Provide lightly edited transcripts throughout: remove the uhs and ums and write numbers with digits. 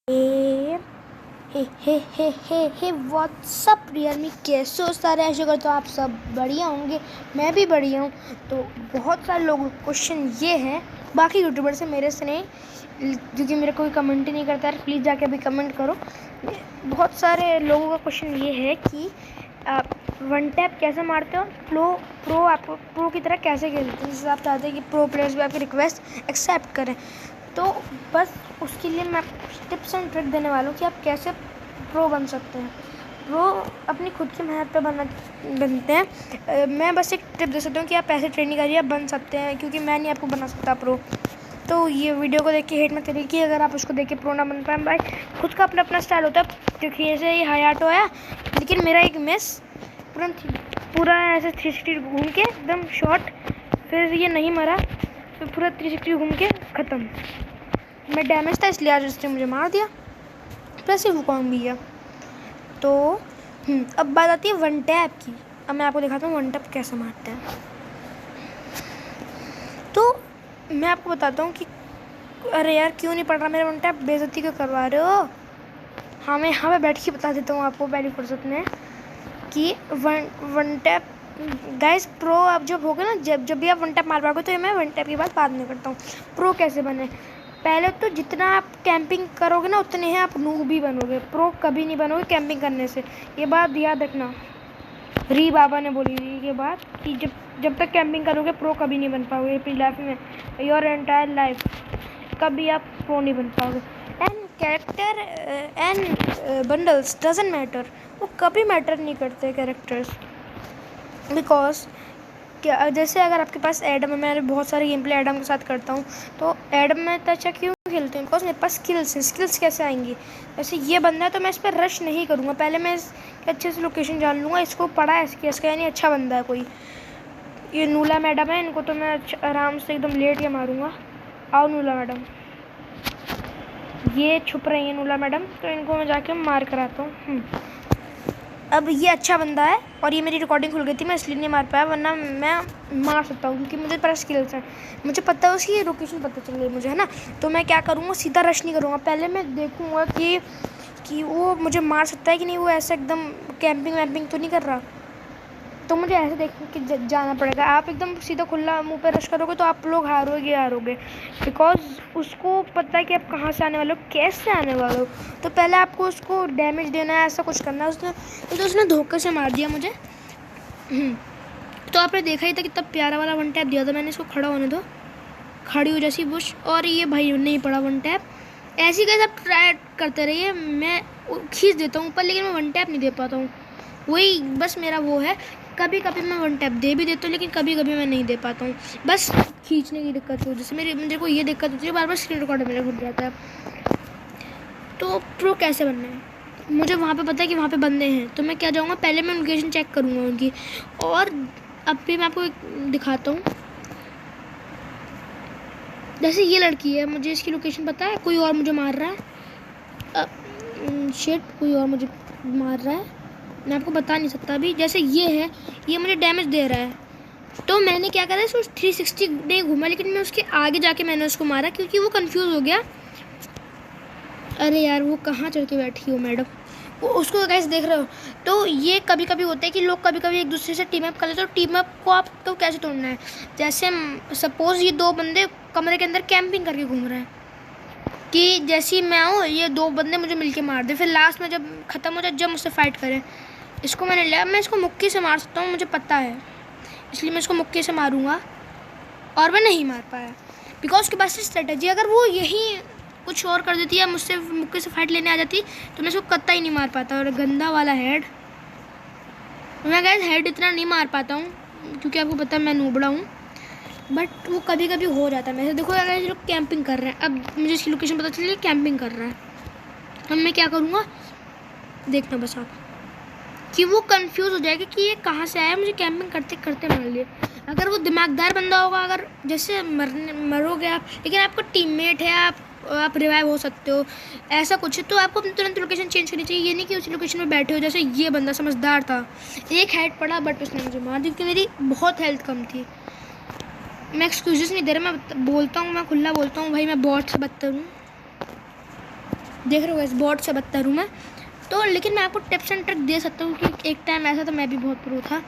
हे हे WhatsApp Realme, कैसे हो सारे? ऐसे कर तो आप सब बढ़िया होंगे, मैं भी बढ़िया हूँ। तो बहुत सारे लोगों का क्वेश्चन ये है, बाकी यूट्यूबर से, मेरे से नहीं, क्योंकि मेरे कोई कमेंट ही नहीं करता है। प्लीज़ जाके अभी कमेंट करो। बहुत सारे लोगों का क्वेश्चन ये है कि आप वन टैप कैसे मारते हो, प्रो आप प्रो की तरह कैसे खेलते हैं, जैसे आप चाहते हैं कि प्रो प्लेयर्स भी आपकी रिक्वेस्ट एक्सेप्ट करें। तो बस उसके लिए मैं टिप्स एंड ट्रिक देने वाला हूँ कि आप कैसे प्रो बन सकते हैं। प्रो अपनी खुद की मेहनत पे बनते हैं। मैं बस एक टिप दे सकता हूँ कि आप ऐसे ट्रेनिंग करिए, आप बन सकते हैं, क्योंकि मैं नहीं आपको बना सकता प्रो। तो ये वीडियो को देख के हेट मत करिए कि अगर आप उसको देख के प्रो ना बन पाए। भाई खुद का अपना अपना स्टाइल होता है, क्योंकि ऐसे ही हाई आर्ट आया, लेकिन मेरा एक मिस पूरा ऐसे 360 घूम के एकदम शॉट, फिर ये नहीं मरा, फिर पूरा 360 घूम के ख़त्म। मैं डैमेज था इसलिए आज उसने मुझे मार दिया, प्लस ही वुकॉन्ग भी है। तो अब बात आती है वन टैप की। अब मैं आपको दिखाता हूँ वन टैप कैसे मारते हैं। तो मैं आपको बताता हूँ कि अरे यार क्यों नहीं पढ़ रहा मेरा वन टैप, बेइज्जती क्यों करवा रहे हो? हाँ, मैं यहाँ पे बैठ के बता देता हूँ आपको पहली फुर्सत में कि वन टैप गाइस, प्रो आप जब होगे ना, जब भी आप वन टैप मार पाओगे, तो ये मैं वन टैप की बात बाद में करता हूँ। प्रो कैसे बने, पहले तो जितना आप कैंपिंग करोगे ना, उतने ही आप नूब भी बनोगे। प्रो कभी नहीं बनोगे कैंपिंग करने से, ये बात याद रखना। री बाबा ने बोली थी ये बात कि जब तक कैंपिंग करोगे प्रो कभी नहीं बन पाओगे अपनी लाइफ में, योर एंटायर लाइफ कभी आप प्रो नहीं बन पाओगे। And character and bundles doesn't matter, वो कभी मैटर नहीं करते कैरेक्टर्स, बिकॉज क्या, जैसे अगर आपके पास एडम है, मैं बहुत सारे गेम प्ले एडम के साथ करता हूँ, तो एडम में तो अच्छा क्यों खेलती हूँ, बिकॉज मेरे पास स्किल्स हैं। स्किल्स कैसे आएंगी? जैसे ये बंदा है तो मैं इस पर रश नहीं करूँगा, पहले मैं इसकी अच्छे से लोकेशन जान लूँगा, इसको पढ़ा है इसका यानी अच्छा बंदा है कोई। ये नूला मैडम है, इनको तो मैं आराम से एकदम लेट के मारूँगा। आओ नूला मैडम, ये छुप रही है नूला मैडम, तो इनको मैं जाके मार कराता हूँ। अब ये अच्छा बंदा है और ये मेरी रिकॉर्डिंग खुल गई थी, मैं इसलिए नहीं मार पाया, वरना मैं मार सकता हूँ, क्योंकि मुझे पास स्किल्स हैं, मुझे पता है उसकी लोकेशन पता चल गई मुझे, है ना। तो मैं क्या करूँगा, सीधा रश नहीं करूँगा, पहले मैं देखूँगा कि वो मुझे मार सकता है कि नहीं, वो ऐसा एकदम कैंपिंग वैम्पिंग तो नहीं कर रहा। तो मुझे ऐसे देख के जाना पड़ेगा। आप एकदम सीधा खुला मुंह पे रश करोगे तो आप लोग हारोगे, बिकॉज उसको पता है कि आप कहाँ से आने वाले हो, कैसे आने वाले हो। तो पहले आपको उसको डैमेज देना है, ऐसा कुछ करना है। उसने धोखे से मार दिया मुझे। तो आपने देखा ही था कितना प्यारा वाला वन टैप दिया था मैंने। इसको खड़ा होने दो, खड़ी हो जैसी बुश, और ये भाई नहीं पड़ा वन टैप। ऐसे ही आप ट्राई करते रहिए, मैं खींच देता हूँ ऊपर, लेकिन मैं वन टैप नहीं दे पाता हूँ। वही बस मेरा वो है, कभी कभी मैं वन टैप दे भी देता हूँ, लेकिन कभी कभी मैं नहीं दे पाता हूँ, बस खींचने की दिक्कत हो। जैसे मेरे को ये दिक्कत होती है, बार बार स्क्रीन रिकॉर्डर मेरा घुट जाता है। तो प्रो कैसे बनना है, मुझे वहाँ पे पता है कि वहाँ पे बंदे हैं, तो मैं क्या जाऊँगा, पहले मैं लोकेशन चेक करूँगा उनकी। और अब भी मैं आपको दिखाता हूँ, जैसे ये लड़की है, मुझे इसकी लोकेशन पता है, कोई और मुझे मार रहा है, शिट, कोई और मुझे मार रहा है, मैं आपको बता नहीं सकता अभी। जैसे ये है, ये मुझे डैमेज दे रहा है, तो मैंने क्या करा, उसको 360 नहीं घूमा, लेकिन मैं उसके आगे जाके मैंने उसको मारा, क्योंकि वो कंफ्यूज हो गया। अरे यार, वो कहाँ चढ़ के बैठी हो मैडम, वो उसको कैसे देख रहे हो। तो ये कभी कभी होता है कि लोग कभी कभी एक दूसरे से टीम अप कर लेते हैं। तो टीम अप को आपको कैसे तोड़ना है, जैसे सपोज ये दो बंदे कमरे के अंदर कैंपिंग करके घूम रहे हैं, कि जैसे ही मैं आऊँ ये दो बंदे मुझे मिलके मार दे, फिर लास्ट में जब ख़त्म हो जाए, जब मुझसे फाइट करें। इसको मैंने लिया, मैं इसको मुक्की से मार सकता हूँ, मुझे पता है, इसलिए मैं इसको मुक्की से मारूंगा। और मैं नहीं मार पाया, बिकॉज उसके पास स्ट्रेटजी, अगर वो यही कुछ और कर देती या मुझसे मुक्के से फाइट लेने आ जाती, तो मैं इसको कत्ता ही नहीं मार पाता। और गंदा वाला हेड, मैं गाइस हेड इतना नहीं मार पाता हूँ, क्योंकि आपको पता है मैं नूबड़ा हूँ, बट वो कभी कभी हो जाता है। मैं देखो अगर ये लोग कैंपिंग कर रहे हैं, अब मुझे इसकी लोकेशन पता चली कैंपिंग कर रहा है, अब मैं क्या करूँगा, देखना बस आप, कि वो कंफ्यूज हो जाएगा कि ये कहाँ से आया, मुझे कैंपिंग करते करते मार लिए। अगर वो दिमागदार बंदा होगा, अगर जैसे मरोगे आप, लेकिन आपका टीममेट है, आप रिवाइव हो सकते हो, ऐसा कुछ है, तो आपको अपनी तुरंत लोकेशन चेंज करनी चाहिए। ये नहीं कि उसी लोकेशन में बैठे हो। जैसे ये बंदा समझदार था, एक हेड पड़ा, बट उसने मुझे मार दी, क्योंकि मेरी बहुत हेल्थ कम थी। मैं एक्सक्यूजेस नहीं दे रहा, मैं बोलता हूँ, मैं खुला बोलता हूँ भाई, मैं बहुत से बदतर हूँ, देख रहे हो इस बोर्ड से बदतर हूँ मैं तो, लेकिन मैं आपको टिप्स एंड ट्रिक दे सकता हूँ कि एक टाइम ऐसा था मैं भी बहुत प्रो था।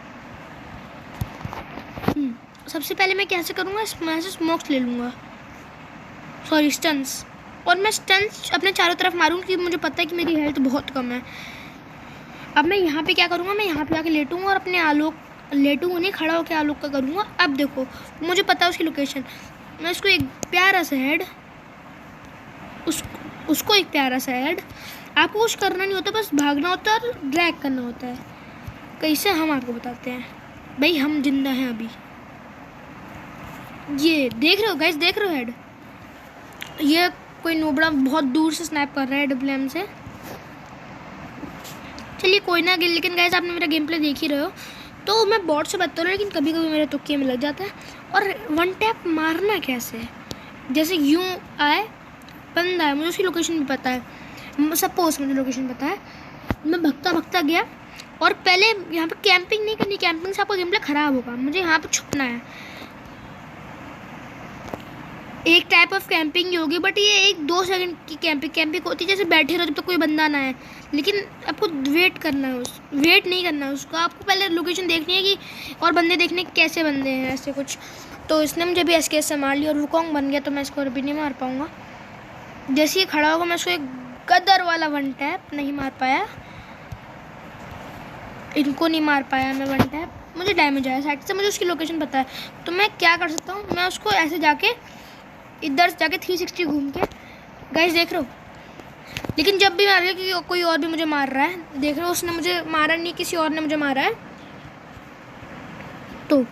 सबसे पहले मैं कैसे करूँगा, मैं से स्मोक्स ले लूँगा, सॉरी स्टन्स, और मैं स्टन्स अपने चारों तरफ मारूँ क्योंकि मुझे पता है कि मेरी हेल्थ बहुत कम है। अब मैं यहाँ पे क्या करूँगा, मैं यहाँ पे आके लेटूँगा और अपने आलोक, लेटूँगा नहीं, खड़ा होकर आलोक का करूँगा। अब देखो मुझे पता है उसकी लोकेशन, मैं उसको एक प्यारा सा हेड, उसको एक प्यारा सा हेड, आपको कुछ करना नहीं होता, बस भागना होता है और ड्रैग करना होता है। कैसे हम आपको बताते हैं भाई, हम जिंदा हैं अभी। ये देख रहे हो गाइस, देख रहे हो हेड, ये कोई नोबड़ा बहुत दूर से स्नैप कर रहा है डब्ल्यूएम से। चलिए कोई ना, लेकिन गाइस आपने मेरा गेम प्ले देख ही रहे हो, तो मैं बॉट से बता रहा हूँ, लेकिन कभी कभी मेरे तुक्के में लग जाता है। और वन टैप मारना कैसे है, जैसे यूँ आए बंदा है, मुझे उसकी लोकेशन भी पता है, सपोज मुझे लोकेशन पता है, मैं भगता भगता गया और पहले यहाँ पे कैंपिंग नहीं करनी, कैंपिंग से आपका गेम प्ले ख़राब होगा, मुझे यहाँ पे छुपना है। एक टाइप ऑफ कैंपिंग ही होगी, बट ये 1-2 सेकंड की कैंपिंग होती है, जैसे बैठे रहो जब तक कोई बंदा ना आए, लेकिन आपको वेट करना है, वेट नहीं करना है उसका, आपको पहले लोकेशन देखनी है कि और बंदे देखने कैसे बंदे हैं, ऐसे कुछ। तो इसने मुझे भी एसकेएस से मार लिया और वुकोंग बन गया, तो मैं इसको अभी नहीं मार पाऊँगा। जैसे ही खड़ा होगा मैं उसको एक गदर वाला वन टैप, नहीं मार पाया, इनको नहीं मार पाया मैं वन टैप, मुझे डैमेज आया साइड से, मुझे उसकी लोकेशन पता है। तो मैं क्या कर सकता हूँ, मैं उसको ऐसे जाके इधर जाके 360 घूम के, गाइस देख रहे हो, लेकिन जब भी मार रहा है कि कोई और भी मुझे मार रहा है, देख रहे हो उसने मुझे मारा नहीं, किसी और ने मुझे मारा है। तो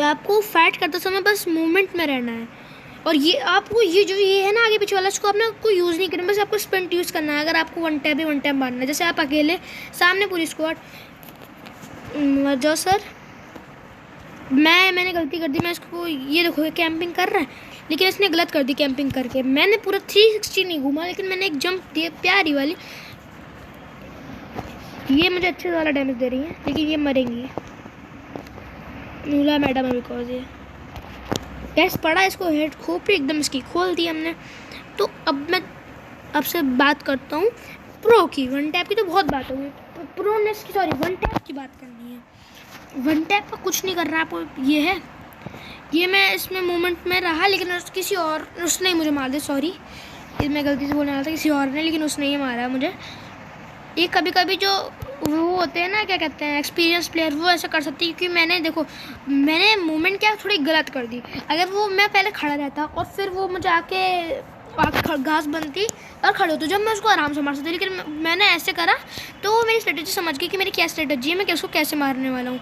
आपको फाइट करते समय बस मूवमेंट में रहना है, और ये आपको ये है ना आगे पीछे वाला, इसको आपने कोई यूज़ नहीं करना, बस आपको स्पिंट यूज़ करना है। अगर आपको वन टैप मारना है, जैसे आप अकेले सामने पूरी स्क्वाड, जो सर मैंने गलती कर दी, मैं इसको, ये देखो कैंपिंग कर रहा है, लेकिन इसने गलत कर दी कैंपिंग करके। मैंने पूरा 360 नहीं घूमा, लेकिन मैंने एक जंप दी प्यारी वाली, ये मुझे अच्छे वाला डैमेज दे रही है, लेकिन ये मरेंगी नूला मैडम है, बिकॉज ये गैस पड़ा, इसको हेड खोपड़ी एकदम इसकी खोल दी हमने। तो अब मैं आपसे बात करता हूँ प्रो की, वन टैप की तो बहुत बात होगी, प्रोनेस की, सॉरी वन टैप की बात करनी है। वन टैप का कुछ नहीं कर रहा आपको, ये है, ये मैं इसमें मूवमेंट में रहा, लेकिन किसी और उसने ही मुझे मार दिया, सॉरी ये मैं गलती से बोलने वाला था किसी और ने, लेकिन उसने ही मारा मुझे। ये कभी कभी जो वो होते हैं ना, क्या कहते हैं, एक्सपीरियंस प्लेयर, वो ऐसा कर सकती है, क्योंकि मैंने देखो मैंने मूवमेंट क्या थोड़ी गलत कर दी। अगर वो मैं पहले खड़ा रहता और फिर वो मुझे आके घास बनती और खड़े होते, जब मैं उसको आराम से मार सकती, लेकिन मैंने ऐसे करा तो वो मेरी स्ट्रेटेजी समझ गई कि मेरी क्या स्ट्रेटेजी है, मैं उसको कैसे मारने वाला हूँ।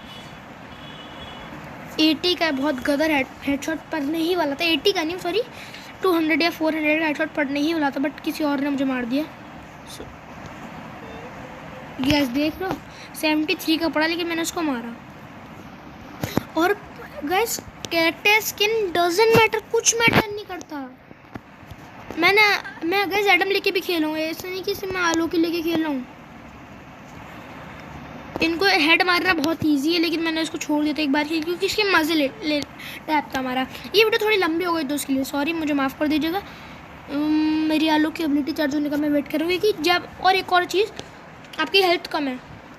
80 का बहुत गदर हेडशॉट पड़ने ही वाला था, 80 का नहीं सॉरी 200 या 400 का हेडशॉट पड़ने ही वाला था, बट किसी और ने मुझे मार दिया। यस देख लो 73 का पड़ा, लेकिन मैंने उसको मारा। और guys character skin doesn't matter, कुछ मैटर नहीं करता। मैं गाइस एडम लेके भी खेल रहा हूँ, ऐसा नहीं कि सिर्फ मैं आलू के लेके खेल रहा हूँ। इनको हेड मारना बहुत इजी है, लेकिन मैंने इसको छोड़ दिया था एक बार क्योंकि इसके मज़े ले टैप था हमारा। ये वीडियो थोड़ी लंबी हो गई तो उसके लिए सॉरी, मुझे माफ़ कर दीजिएगा। मेरी आलू की एबिलिटी चार्ज होने का मैं वेट करूँगी कि जब, और एक और चीज़, आपकी हेल्थ कम है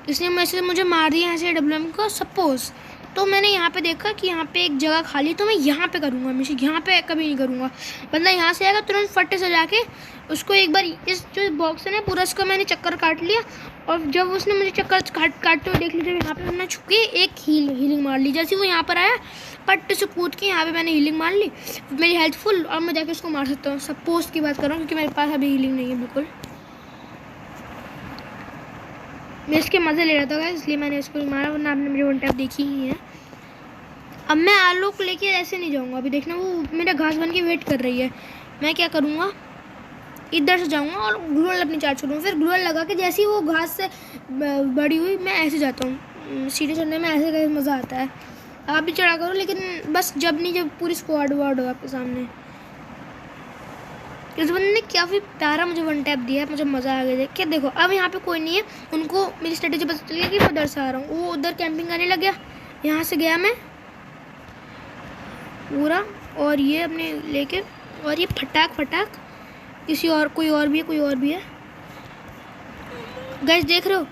इसलिए मुझे मार दिया ऐसे डब्ल्यूएम को सपोज। तो मैंने यहाँ पे देखा कि यहाँ पे एक जगह खाली, तो मैं यहाँ पे करूँगा हमेशा, यहाँ पे कभी नहीं करूँगा। बंदा यहाँ से आएगा तुरंत फट्टे से जाके उसको एक बार इस जो बॉक्स है ना पूरा इसका मैंने चक्कर काट लिया, और जब उसने मुझे चक्कर काटते हुए देख लिया, जब यहाँ पे मैंने छुप के एक हीलिंग मार ली। जैसे वो यहाँ पर आया पट्ट से कूद के यहाँ पे मैंने हीलिंग मार ली, मेरी हेल्थ फुल, और मैं जाके उसको मार सकता हूँ। सपोज की बात कर रहा हूँ क्योंकि मेरे पास अभी हीलिंग नहीं है बिल्कुल। मैं इसके मज़े ले रहा था इसलिए मैंने इसको मारा, वरना आपने मेरी वन टैप देखी ही है। अब मैं आलू को लेके ऐसे नहीं जाऊँगा, अभी देखना वो मेरा घास बन के वेट कर रही है। मैं क्या करूँगा, इधर से जाऊँगा और ग्लूअल अपनी चार्ज करूँगा, फिर ग्लूअल लगा के जैसे ही वो घास से बड़ी हुई मैं ऐसे जाता हूँ। सीढ़ी चढ़ने में ऐसे का मज़ा आता है, आप भी चढ़ा करो, लेकिन बस जब पूरी स्क्वाड वार्ड हो आपके सामने। इस बंदे ने काफ़ी प्यारा मुझे वन टैप दिया है, मुझे मज़ा आ गया देख के। देखो अब यहाँ पे कोई नहीं है, उनको मेरी स्ट्रेटेजी पता चल गई कि मैं उधर से आ रहा हूँ। वो उधर कैंपिंग करने लग गया, यहाँ से गया मैं पूरा, और ये अपने लेके, और ये फटाक कोई और भी है, कोई और भी है। गाइस देख रहे हो,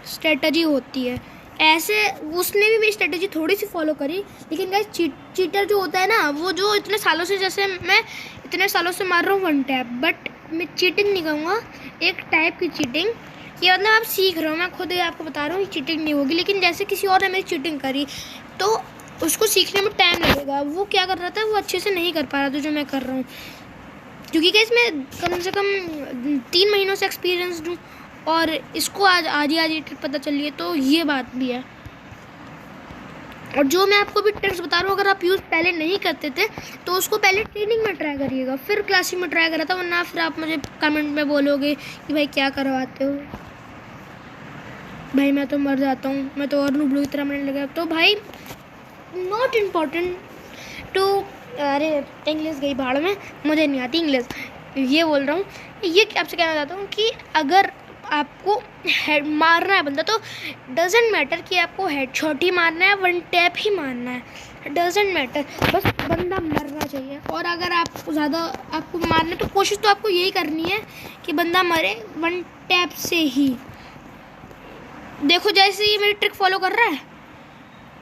स्ट्रेटजी होती है ऐसे। उसने भी मेरी स्ट्रेटजी थोड़ी सी फॉलो करी, लेकिन गाइस चीटर जो होता है ना, वो जो इतने सालों से, जैसे मैं इतने सालों से मार रहा हूँ वन टैप, बट मैं चीटिंग नहीं कहूँगा, एक टाइप की चीटिंग। ये मतलब आप सीख रहे हो, मैं खुद आपको बता रहा हूँ चीटिंग नहीं होगी। लेकिन जैसे किसी और ने मेरी चीटिंग करी तो उसको सीखने में टाइम लगेगा। वो क्या कर रहा था, वो अच्छे से नहीं कर पा रहा था जो मैं कर रहा हूँ, क्योंकि गाइस मैं कम से कम 3 महीनों से एक्सपीरियंस हूँ और इसको आज ही ट्रिक पता चली है, तो ये बात भी है। और जो मैं आपको भी ट्रिक्स बता रहा हूँ, अगर आप यूज़ पहले नहीं करते थे तो उसको पहले ट्रेनिंग में ट्राई करिएगा, फिर क्लासिक में ट्राई करा था, वरना फिर आप मुझे कमेंट में बोलोगे कि भाई क्या करवाते हो। भाई मैं तो मर जाता हूँ, मैं तो और नूबलू की तरह मरने लगा। तो भाई नॉट इम्पॉर्टेंट टू, अरे इंग्लिश गई भाड़ में, मुझे नहीं आती इंग्लिश, ये बोल रहा हूँ। ये आपसे कहना चाहता हूँ कि अगर आपको हेड मारना है बंदा, तो डजेंट मैटर कि आपको हेडशॉट ही मारना है, वन टैप ही मारना है, डजेंट मैटर, बस बंदा मरना चाहिए। और अगर आप ज़्यादा आपको मारने, तो कोशिश तो आपको यही करनी है कि बंदा मरे वन टैप से ही। देखो जैसे ये मेरी ट्रिक फॉलो कर रहा है,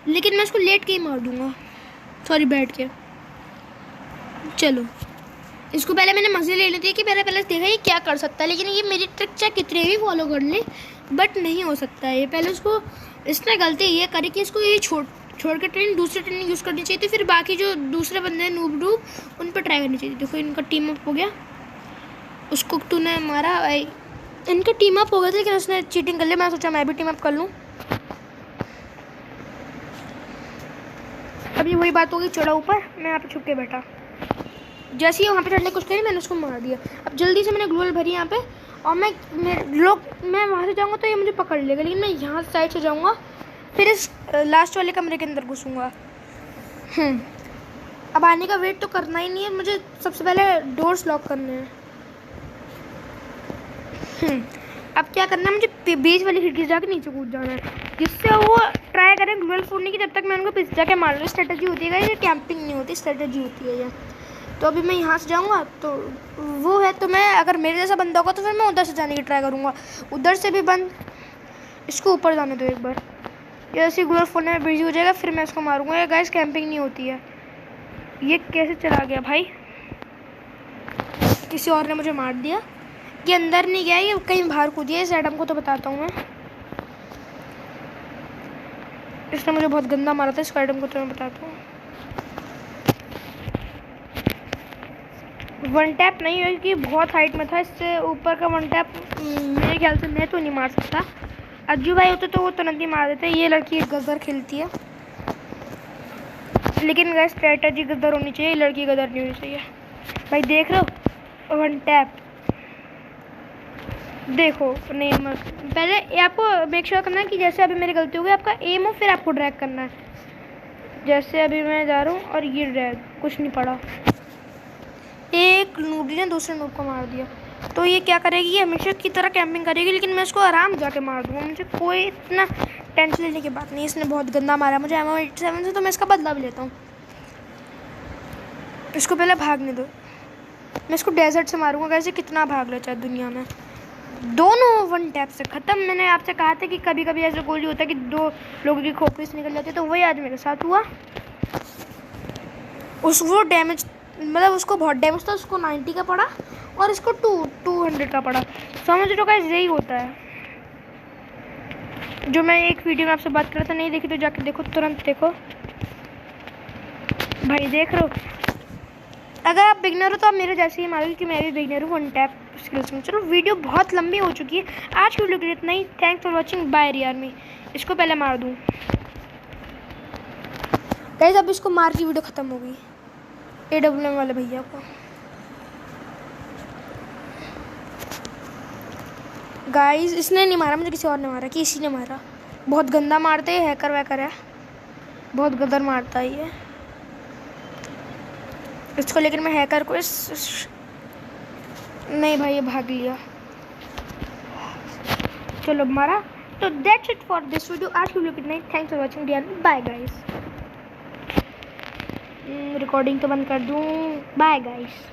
लेकिन मैं उसको लेट के ही मार दूंगा, सॉरी बैठ के। चलो इसको पहले मैंने मज़े ले लेती है कि पहले देखा ये क्या कर सकता है, लेकिन ये मेरी ट्रिक चाहे कितने भी फॉलो कर ले, बट नहीं हो सकता है ये। पहले उसको इसने गलती ये करी कि इसको ये छोड़ के ट्रेनिंग, दूसरी ट्रेनिंग यूज़ करनी चाहिए थी, फिर बाकी जो दूसरे बंदे हैं नूब उन पर ट्राई करनी चाहिए। देखो इनका टीम अप हो गया, उसको तूने मारा भाई, इनका टीम अप हो गया था, लेकिन उसने चीटिंग कर लिया। मैं सोचा मैं भी टीम अप कर लूँ। अभी वही बात होगी, चढ़ा ऊपर, मैं यहाँ पे छुप के बैठा, जैसे ही वहाँ पे चढ़ने की कोशिश करी मैंने उसको मार दिया। अब जल्दी से मैंने ग्लोअल भरी यहाँ पे, और मैं वहाँ से जाऊँगा तो ये मुझे पकड़ लेगा, लेकिन मैं यहाँ साइड से जाऊँगा, फिर इस लास्ट वाले कमरे के अंदर घुसूँगा। अब आने का वेट तो करना ही नहीं है, मुझे सबसे पहले डोर्स लॉक करने हैं। अब क्या करना है, मुझे बीच वाली खिड़की जाके नीचे कूद जाना है, जिससे वो ट्राई करें ग्लोअल फोड़ने की, जब तक मैं उनको पीछे जाके मार लूँ। स्ट्रेटजी होती है, ये कैंपिंग नहीं होती, स्ट्रेटजी होती है ये। तो अभी मैं यहाँ से जाऊँगा, तो वो है, तो मैं अगर मेरे जैसा बंदा होगा तो फिर मैं उधर से जाने की ट्राई करूँगा, उधर से भी बंद। इसको ऊपर जाने दो एक बार, जैसे ग्लोअल फोड़ने में बिजी हो जाएगा, फिर मैं इसको मारूँगा। ये गाइस कैंपिंग नहीं होती है। ये कैसे चला गया भाई, किसी और ने मुझे मार दिया। ये अंदर नहीं गया, ये कहीं बाहर कूद गया। इस एडम को तो बताता हूँ मैं, इसने मुझे बहुत गंदा मारा था। इस एडम को तो मैं बताता हूँ, वन टैप नहीं है कि बहुत हाइट में था, इससे ऊपर का वन टैप मेरे ख्याल से मैं तो नहीं मार सकता। अज्जू भाई होते तो वो तुरंत ही मार देते। ये लड़की गदर खेलती है, लेकिन गाइस स्ट्रेटजी गदर होनी चाहिए, लड़की गदर नहीं होनी चाहिए। भाई देख रहे हो वन टैप, देखो नहीं मत, पहले आपको मेक श्योर करना है कि जैसे अभी मेरी गलती हो गई, आपका एम हो, फिर आपको ड्रैग करना है। जैसे अभी मैं जा रहा हूँ और ये ड्रैग, कुछ नहीं पड़ा, एक नूबी ने दूसरे नूब को मार दिया। तो ये क्या करेगी, ये हमेशा की तरह कैंपिंग करेगी, लेकिन मैं उसको आराम जाके मार दूँगा। मुझे कोई इतना टेंशन लेने की बात नहीं। इसने बहुत गंदा मारा मुझे एमओ 87 से, तो मैं इसका बदला भी लेता हूँ। इसको पहले भागने दो, मैं इसको डेजर्ट से मारूंगा। कैसे कितना भाग ले चाहे दुनिया में, दोनों वन टैप से ख़त्म। मैंने आपसे कहा था कि कभी कभी ऐसा गोली होता है कि 2 लोगों की खोपड़ी से निकल जाती है, तो वही आज मेरे साथ हुआ। वो डैमेज, मतलब उसको बहुत डैमेज था, उसको 90 का पड़ा और इसको 200 का पड़ा। समझ लो गाइस यही होता है, जो मैं एक वीडियो में आपसे बात कर रहा था। नहीं देखी तो जाके देखो, तुरंत देखो भाई। देख रहे हो, अगर आप बिगनर हो तो आप मेरे जैसे ही मारोगे कि मैं भी बिगनर हूँ वन टैप स्किल्स में। चलो वीडियो बहुत लंबी हो चुकी है, आज की वीडियो के लिए इतना ही। थैंक्स फॉर वॉचिंग, बाय रियर मी। इसको पहले मार दूँ गाइस, अब इसको मार की वीडियो ख़त्म हो गई। AWM वाले भैया को गाइस, इसने नहीं मारा मुझे, किसी और ने मारा, कि इसी ने मारा। बहुत गंदा मारते हैं, हैकर वैकर है, बहुत गदर मारता है ये इसको। लेकिन मैं हैकर को नहीं भाई, ये भाग लिया। चलो मारा। तो that's it for this video, आज की वीडियो कितना ही। Thanks for watching dear, bye guys. Recording तो बंद कर दूँ, बाय गाइस।